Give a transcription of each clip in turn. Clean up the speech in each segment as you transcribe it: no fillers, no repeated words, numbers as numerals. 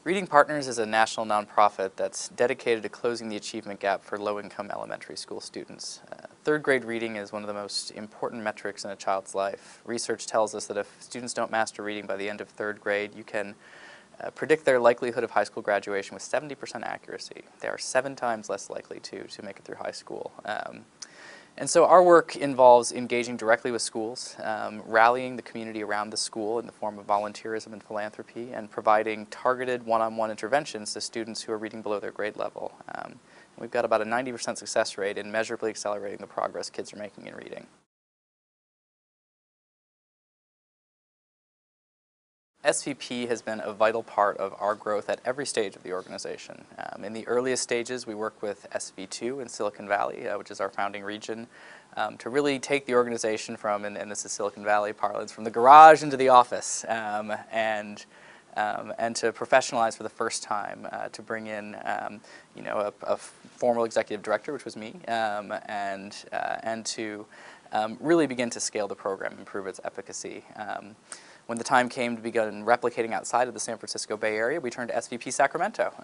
Reading Partners is a national nonprofit that's dedicated to closing the achievement gap for low-income elementary school students. Third grade reading is one of the most important metrics in a child's life. Research tells us that if students don't master reading by the end of third grade, you can predict their likelihood of high school graduation with 70% accuracy. They are 7 times less likely to make it through high school. And so our work involves engaging directly with schools, rallying the community around the school in the form of volunteerism and philanthropy, and providing targeted one-on-one interventions to students who are reading below their grade level. We've got about a 90% success rate in measurably accelerating the progress kids are making in reading. SVP has been a vital part of our growth at every stage of the organization. In the earliest stages, we work with SV2 in Silicon Valley, which is our founding region, to really take the organization from, and this is Silicon Valley parlance, from the garage into the office, and to professionalize for the first time, to bring in a formal executive director, which was me, and to really begin to scale the program, improve its efficacy. When the time came to begin replicating outside of the San Francisco Bay Area, we turned to SVP Sacramento,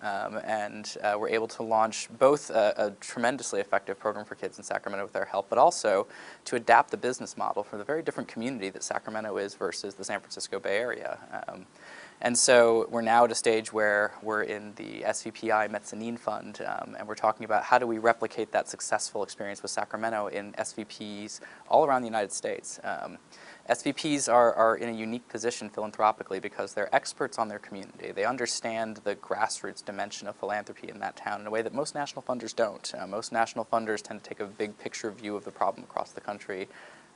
and were able to launch both a tremendously effective program for kids in Sacramento with their help, but also to adapt the business model for the very different community that Sacramento is versus the San Francisco Bay Area. And so we're now at a stage where we're in the SVPI Mezzanine Fund, and we're talking about how do we replicate that successful experience with Sacramento in SVPs all around the United States. SVPs are in a unique position philanthropically because they're experts on their community. They understand the grassroots dimension of philanthropy in that town in a way that most national funders don't. Most national funders tend to take a big picture view of the problem across the country.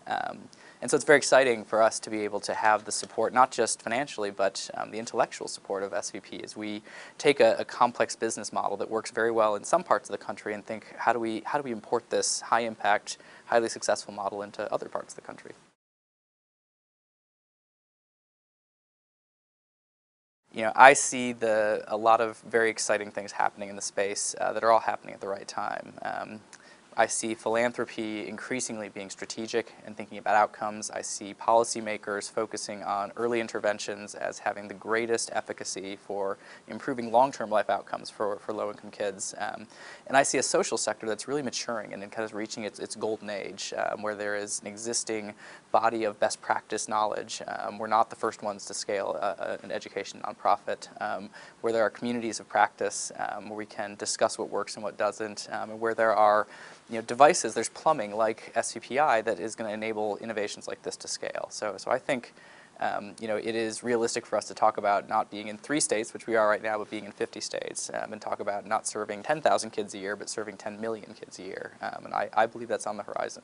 And so it's very exciting for us to be able to have the support, not just financially, but the intellectual support of SVP as we take a complex business model that works very well in some parts of the country and think, how do we import this high-impact, highly successful model into other parts of the country? I see a lot of very exciting things happening in the space that are all happening at the right time. I see philanthropy increasingly being strategic and thinking about outcomes. I see policymakers focusing on early interventions as having the greatest efficacy for improving long-term life outcomes for low-income kids. And I see a social sector that's really maturing and kind of reaching its golden age, where there is an existing body of best practice knowledge. We're not the first ones to scale an education nonprofit, where there are communities of practice, where we can discuss what works and what doesn't, and where there are devices, there's plumbing like SVPI that is going to enable innovations like this to scale. So I think it is realistic for us to talk about not being in 3 states, which we are right now, but being in 50 states, and talk about not serving 10,000 kids a year, but serving 10 million kids a year. And I believe that's on the horizon.